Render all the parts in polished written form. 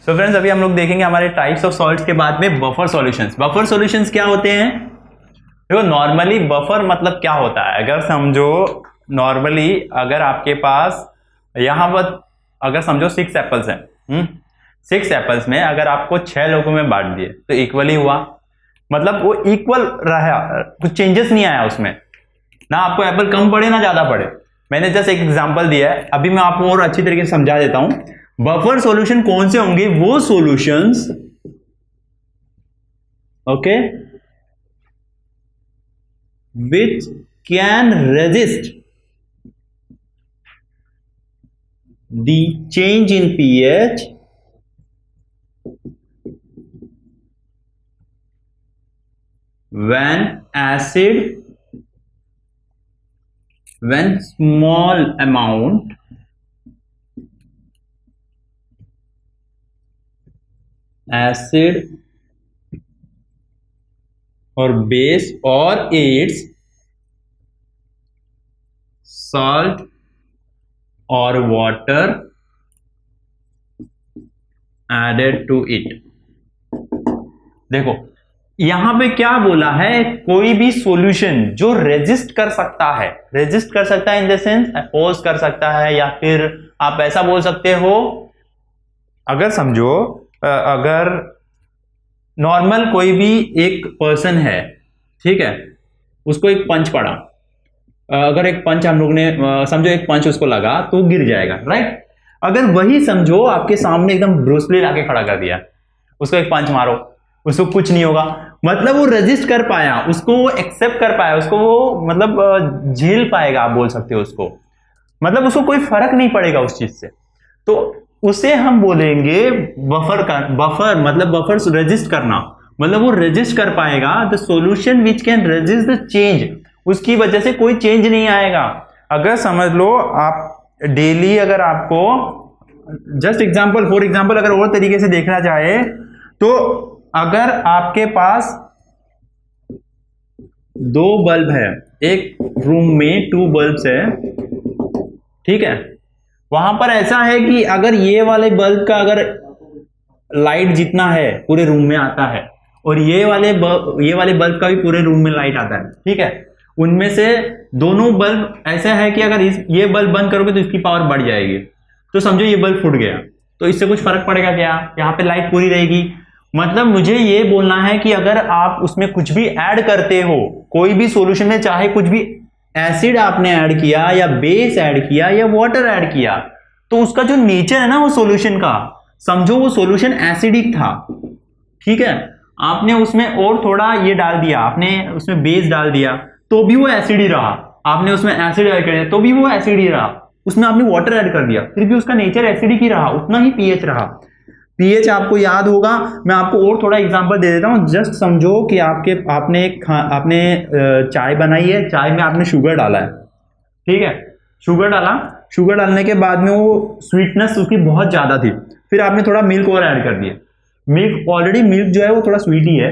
So friends अभी हम लोग देखेंगे हमारे टाइप्स ऑफ सॉल्ट्स के बाद में बफर सॉल्यूशंस। बफर सॉल्यूशंस क्या होते हैं? देखो नॉर्मली बफर मतलब क्या होता है, अगर समझो नॉर्मली अगर आपके पास यहाँ पर अगर समझो 6 एप्पल्स हैं, 6 एप्पल्स में अगर आपको 6 लोगों में बांट दिए तो इक्वली हुआ, मतलब वो इक्वल रहा, कुछ चेंजेस नहीं आया उसमें, ना आपको एप्पल कम पड़े ना ज्यादा पड़े। मैंने जस्ट एक एग्जांपल दिया है, अभी मैं आपको और अच्छी तरीके से समझा देता हूं। बफर सॉल्यूशन कौन से होंगे? वो solutions, okay, which can resist the change in pH when small amount acid or base or its salt or water added to it। देखो यहां पे क्या बोला है, कोई भी सॉल्यूशन जो रेजिस्ट कर सकता है, रेजिस्ट कर सकता है इन द सेंस अपोज कर सकता है, या फिर आप ऐसा बोल सकते हो, अगर समझो अगर नॉर्मल कोई भी एक पर्सन है, ठीक है, उसको एक पंच पड़ा, अगर एक पंच हम लोग ने समझो एक पंच उसको लगा तो गिर जाएगा, राइट। अगर वही समझो आपके सामने एकदम ब्रूस ली लाके खड़ा कर दिया, उसको एक पंच मारो, उसको कुछ नहीं होगा, मतलब वो रेजिस्ट कर पाया, उसको वो एक्सेप्ट कर पाया, उसको वो मतलब झेल पाएगा, आप बोल सकते हो उसको, मतलब उसको कोई फर्क नहीं पड़ेगा उस चीज से, तो उसे हम बोलेंगे बफर का। बफर मतलब बफर रेजिस्ट करना, मतलब वो रेजिस्ट कर पाएगा, the solution which can resist the change, उसकी वजह से कोई चेंज नहीं आएगा। अगर समझ लो आप डेली, अगर आपको जस्ट एग्जांपल, फॉर एग्जांपल अगर और तरीके से देखना चाहे तो अगर आपके पास 2 बल्ब है, एक रूम में 2 बल्ब्स है, ठीक है, वहां पर ऐसा है कि अगर ये वाले बल्ब का अगर लाइट जितना है पूरे रूम में आता है, और ये वाले बल्ब का भी पूरे रूम में लाइट आता है, ठीक है, उनमें से दोनों बल्ब ऐसा है कि अगर ये बल्ब बंद करोगे तो इसकी पावर बढ़ जाएगी, तो समझो ये बल्ब फूट गया, तो इससे कुछ फर्क पड़ेगा क्या? यहाँ पे लाइट पूरी रहेगी। मतलब मुझे ये बोलना है कि अगर आप उसमें कुछ भी ऐड करते हो, कोई भी सॉल्यूशन में, चाहे कुछ भी एसिड आपने ऐड किया या बेस ऐड किया या वाटर ऐड किया, तो उसका जो नेचर है ना वो सॉल्यूशन का, समझो वो सॉल्यूशन एसिडिक था, ठीक है, आपने उसमें और थोड़ा ये डाल दिया, आपने उसमें बेस डाल दिया तो भी वो एसिड ही रहा, आपने उसमें एसिड ऐड कर दिया तो भी वो एसिड ही रहा, उसमें आपने वाटर ऐड कर दिया फिर भी उसका नेचर एसिडिक ही रहा, उतना ही पीएच रहा। पीएच आपको याद होगा, मैं आपको और थोड़ा एग्जांपल दे देता हूं। जस्ट समझो कि आपने चाय बनाई है, चाय में आपने शुगर डाला है, ठीक है, शुगर डाला, शुगर डालने के बाद में वो स्वीटनेस उसकी बहुत ज्यादा थी, फिर आपने थोड़ा मिल्क और ऐड कर दिया, मिल्क ऑलरेडी मिल्क जो है वो थोड़ा स्वीट ही है,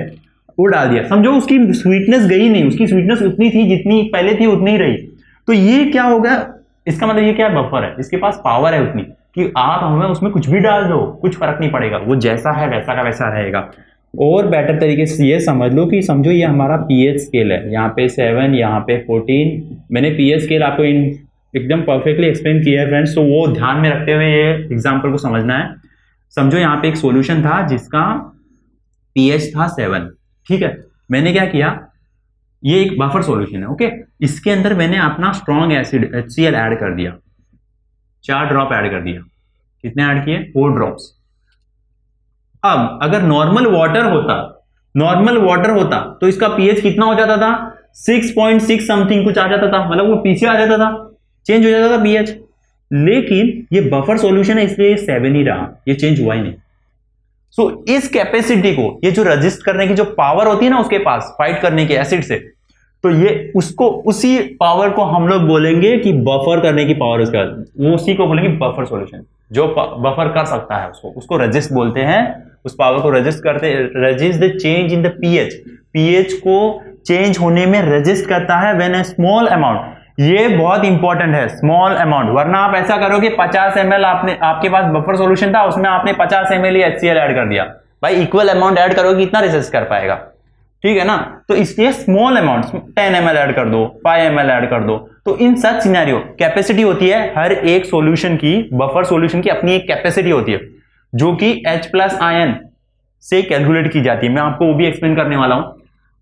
वो डाल दिया, समझो उसकी स्वीटनेस गई नहीं, उसकी स्वीटनेस उतनी थी जितनी पहले थी उतनी ही रही, तो ये क्या हो गया? इसका मतलब ये क्या है? बफर है, इसके पास पावर है उतनी कि आप हमें उसमें कुछ भी डाल दो, कुछ फर्क नहीं पड़ेगा, वो जैसा है वैसा का वैसा रहेगा। और बेटर तरीके से ये समझ लो कि समझो ये हमारा पीएच स्केल है, यहाँ पे 7, यहाँ पे 14, मैंने पीएच स्केल आपको एकदम परफेक्टली एक्सप्लेन किया है फ्रेंड्स, तो वो ध्यान में रखते हुए ये एग्जाम्पल को समझना है। समझो यहाँ पे एक सॉल्यूशन था जिसका पीएच था 7, ठीक है, मैंने क्या किया, ये एक बफर सॉल्यूशन है, ओके, इसके अंदर मैंने अपना स्ट्रॉन्ग एसिड HCl ऐड कर दिया, 4 ड्रॉप ऐड कर दिया, कितने ऐड किए? 4 ड्रॉप्स। अब अगर नॉर्मल वाटर होता तो इसका पीएच कितना हो जाता था? 6.6 समथिंग कुछ आ जाता था, मतलब वो पीछे आ जाता था, चेंज हो जाता था पीएच। लेकिन ये बफर सॉल्यूशन है इसलिए 7 ही रहा, ये चेंज हुआ ही नहीं। सो इस कैपेसिटी को, ये जो रेजिस्ट करने की जो पावर होती है ना उसके पास, फाइट करने की एसिड से, तो ये उसको, उसी पावर को हम लोग बोलेंगे कि बफर करने की पावर, उसका वो उसी को बोलेंगे बफर सॉल्यूशन, जो बफर कर सकता है उसको रेजिस्ट बोलते हैं, उस पावर को रेजिस्ट करते, resist the change in the pH, pH को चेंज होने में रेजिस्ट करता है व्हेन अ स्मॉल अमाउंट, ये बहुत इंपॉर्टेंट है, स्मॉल अमाउंट, वरना आप ऐसा करोगे 50 ml आपने, आपके पास बफर सॉल्यूशन था, उसमें आपने 50 ml ही HCl ऐड कर दिया, भाई इक्वल अमाउंट ऐड करोगे कितना रेसिस्ट कर पाएगा, ठीक है ना। तो इसलिए स्मॉल अमाउंट 10 ml ऐड कर दो, 5 ml ऐड कर दो। तो इन सच सिनेरियो कैपेसिटी होती है हर एक सॉल्यूशन की, बफर सॉल्यूशन की अपनी एक कैपेसिटी होती है जो कि H+ आयन से कैलकुलेट की जाती है। मैं आपको वो भी एक्सप्लेन करने वाला हूं।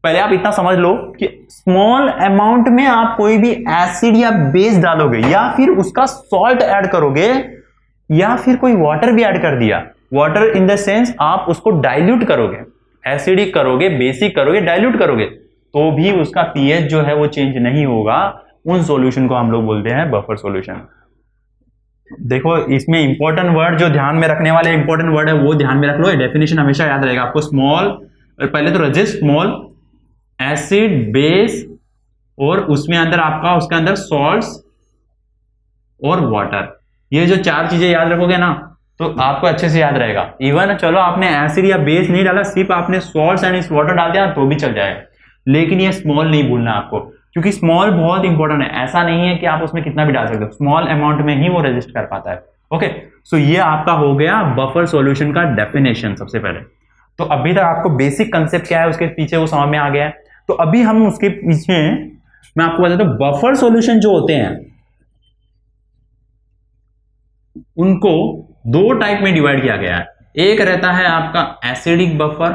पहले आप इतना समझ लो कि स्मॉल अमाउंट में आप कोई भी एसिड या बेस डालोगे या फिर उसका सॉल्ट ऐड करोगे या फिर कोई वाटर भी ऐड कर दिया, वाटर इन द सेंस आप उसको डाइल्यूट करोगे, एसिडिक करोगे, बेसिक करोगे, डाइल्यूट करोगे, तो भी उसका पीएच जो है वो चेंज नहीं होगा। उन सॉल्यूशन को हम लोग बोलते हैं बफर सॉल्यूशन। देखो इसमें इंपॉर्टेंट वर्ड जो ध्यान में रखने वाले इंपॉर्टेंट वर्ड है वो ध्यान में रख लो, डेफिनेशन हमेशा याद रहेगा आपको। स्मॉल, पहले तो रेजिस्ट, स्मॉल, एसिड, बेस और उसमें अंदर आपका उसके अंदर सॉल्ट्स और वाटर, ये जो 4 चीजें याद रखोगे ना तो आपको अच्छे से याद रहेगा। इवन चलो आपने एसिड या बेस नहीं डाला, सिर्फ आपने सॉल्ट्स एंड इस वाटर डाल दिया तो भी चल जाएगा, लेकिन ये स्मॉल नहीं भूलना आपको, क्योंकि स्मॉल बहुत इंपॉर्टेंट है। ऐसा नहीं है कि आप उसमें कितना भी डाल सकते हो, स्मॉल अमाउंट में ही वो रेजिस्ट कर पाता है। ओके, सो ये आपका हो गया बफर सॉल्यूशन का डेफिनेशन सबसे पहले। तो अभी तक आपको बेसिक कंसेप्ट क्या है उसके पीछे वो समझ में आ गया है। तो अभी हम उसके पीछे मैं आपको बताता हूं, बफर सॉल्यूशन जो होते हैं उनको 2 टाइप में डिवाइड किया गया है। एक रहता है आपका एसिडिक बफर,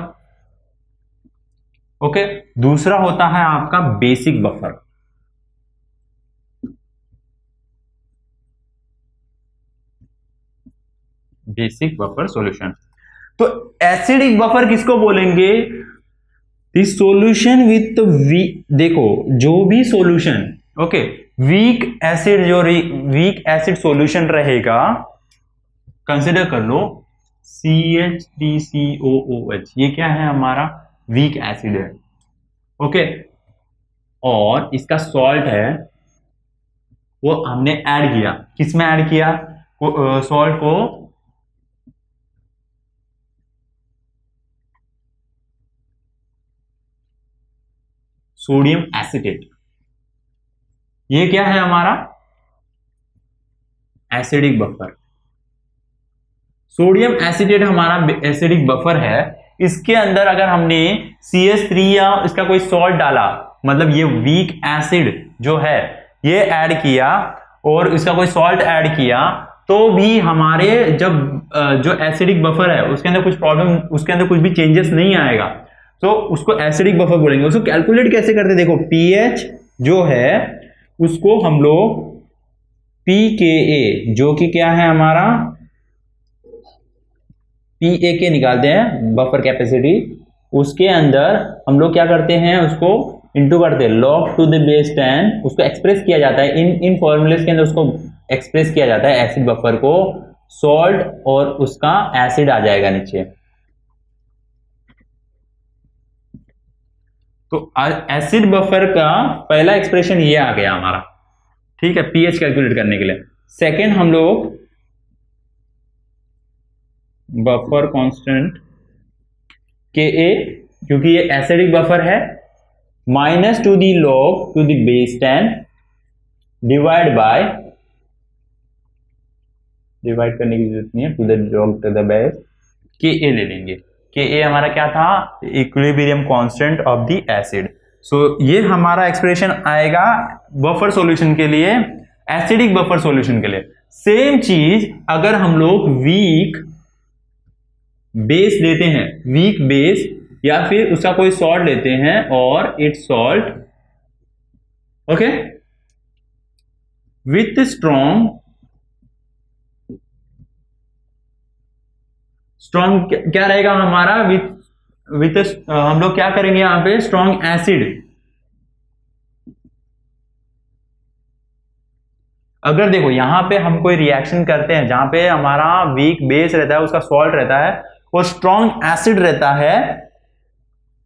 ओके, दूसरा होता है आपका basic buffer. Basic buffer solution. तो एसिडिक बफर किसको बोलेंगे? दिस सॉल्यूशन विथ देखो जो भी सॉल्यूशन, ओके, वीक एसिड, जो वीक एसिड सॉल्यूशन रहेगा, कंसिडर कर लो CH3COOH, ये क्या है हमारा वीक एसिड है, ओके, और इसका सॉल्ट है वो हमने ऐड किया, किसमें ऐड किया सॉल्ट को? Sodium acetate. ये क्या है हमारा एसिडिक बफर। सोडियम एसिटेट हमारा एसिडिक बफर है। इसके अंदर अगर हमने CH3 या इसका कोई सॉल्ट डाला, मतलब ये वीक एसिड जो है ये ऐड किया और इसका कोई सॉल्ट ऐड किया, तो भी हमारे जब जो एसिडिक बफर है उसके अंदर कुछ प्रॉब्लम, उसके अंदर कुछ भी चेंजेस नहीं आएगा, तो उसको एसिडिक बफर बोलेंगे। उसको कैलकुलेट कैसे करते हैं? देखो pH जो है उसको हम लोग pKa, जो कि क्या है हमारा PAK निकालते हैं, बफर कैपेसिटी, उसके अंदर हम लोग क्या करते हैं, उसको इंटू करते हैं log to the base 10, उसको एक्सप्रेस किया जाता है इन फॉर्मूलेस के अंदर, उसको एक्सप्रेस किया जाता है एसिड बफर को, सॉल्ट और उसका एसिड आ जाएगा नीचे। तो एसिड बफर का पहला एक्सप्रेशन ये आ गया हमारा, ठीक है, पीएच कैलकुलेट करने के लिए। सेकेंड हम लोग बफर कांस्टेंट Ka, क्योंकि ये एसिडिक बफर है, minus to the log to the base 10 divide by, divide करने की जरूरत नहीं है, to the log to the base Ka ले लेंगे। Ka हमारा क्या था? Equilibrium constant of the acid. So ये हमारा एक्सप्रेशन आएगा बफर सॉल्यूशन के लिए, एसिडिक बफर सॉल्यूशन के लिए। सेम चीज अगर हम लोग वीक बेस लेते हैं, वीक बेस या फिर उसका कोई सॉल्ट लेते हैं और it's salt, okay, with strong क्या रहेगा हमारा? विथ हम लोग क्या करेंगे यहां पे? Strong acid. अगर देखो यहां पे हम कोई रिएक्शन करते हैं जहां पे हमारा वीक बेस रहता है, उसका सॉल्ट रहता है और स्ट्रॉन्ग एसिड रहता है,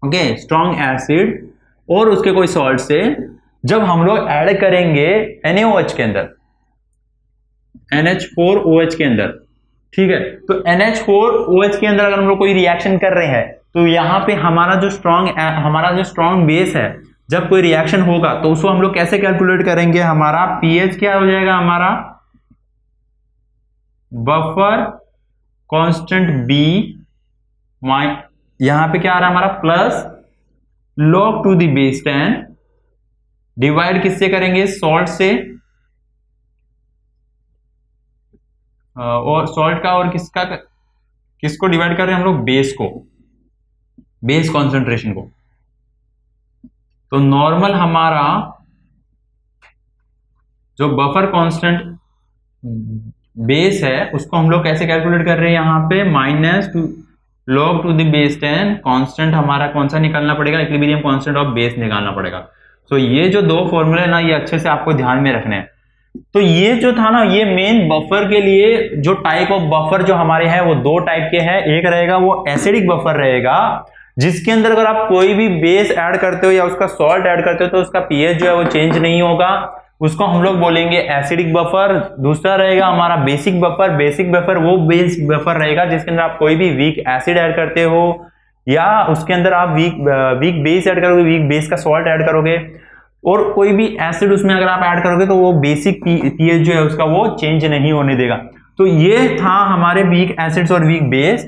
ओके, स्ट्रॉन्ग एसिड और उसके कोई सॉल्ट से जब हम लोग ऐड करेंगे NaOH के अंदर, NH4OH के अंदर, ठीक है, तो NH4OH के अंदर अगर हम लोग कोई रिएक्शन कर रहे हैं तो यहां पे हमारा जो स्ट्रॉन्ग बेस है जब कोई रिएक्शन होगा तो उसको हम लोग कैसे कैलकुलेट करेंगे, हमारा पीएच क्या हो जाएगा, हमारा बफर कांस्टेंट बी, यहां पे क्या आ रहा है हमारा plus log to the base 10 divide किससे करेंगे, सॉल्ट से, और सॉल्ट का और किसको डिवाइड कर रहे हैं हम लोग, बेस को, बेस कॉन्सेंट्रेशन को। तो नॉर्मल हमारा जो बफर कांस्टेंट बेस है उसको हम लोग कैसे कैलकुलेट कर रहे हैं, यहां पे minus log to the base 10 constant हमारा कौन सा निकालना पड़ेगा, इक्विलिब्रियम कांस्टेंट ऑफ बेस निकालना पड़ेगा। तो ये जो दो फॉर्मूले ना ये अच्छे से आपको ध्यान में रखने हैं। तो ये जो था ना ये मेन बफर के लिए जो टाइप ऑफ बफर जो हमारे हैं वो दो टाइप के हैं। एक रहेगा वो एसिडिक बफर रहेगा जिसके अंदर अगर आप कोई भी बेस ऐड करते हो या उसका सॉल्ट ऐड करते हो तो उसका पीएच जो है वो चेंज नहीं होगा, उसको हम लोग बोलेंगे एसिडिक बफर। दूसरा रहेगा हमारा बेसिक बफर। बेसिक बफर वो बेस बफर रहेगा जिसके अंदर आप कोई भी वीक एसिड ऐड करते हो या उसके अंदर आप वीक बेस ऐड करोगे, वीक बेस का सॉल्ट ऐड करोगे और कोई भी एसिड उसमें अगर आप ऐड करोगे तो वो बेसिक पीएच जो है उसका वो चेंज नहीं होने देगा। तो ये था हमारे वीक एसिड्स और वीक बेस।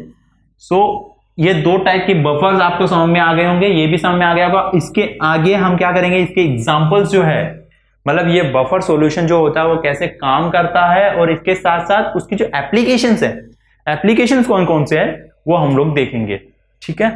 सो ये दो टाइप के बफर्स आपको समझ में आ गए होंगे, ये भी समझ में आ गया होगा। इसके आगे हम क्या करेंगे, इसके एग्जांपल्स जो है मतलब ये बफर सॉल्यूशन जो होता है वो कैसे काम करता है और इसके साथ साथ उसकी जो एप्लीकेशंस है, एप्लीकेशंस कौन कौन से है वो हम लोग देखेंगे। ठीक है।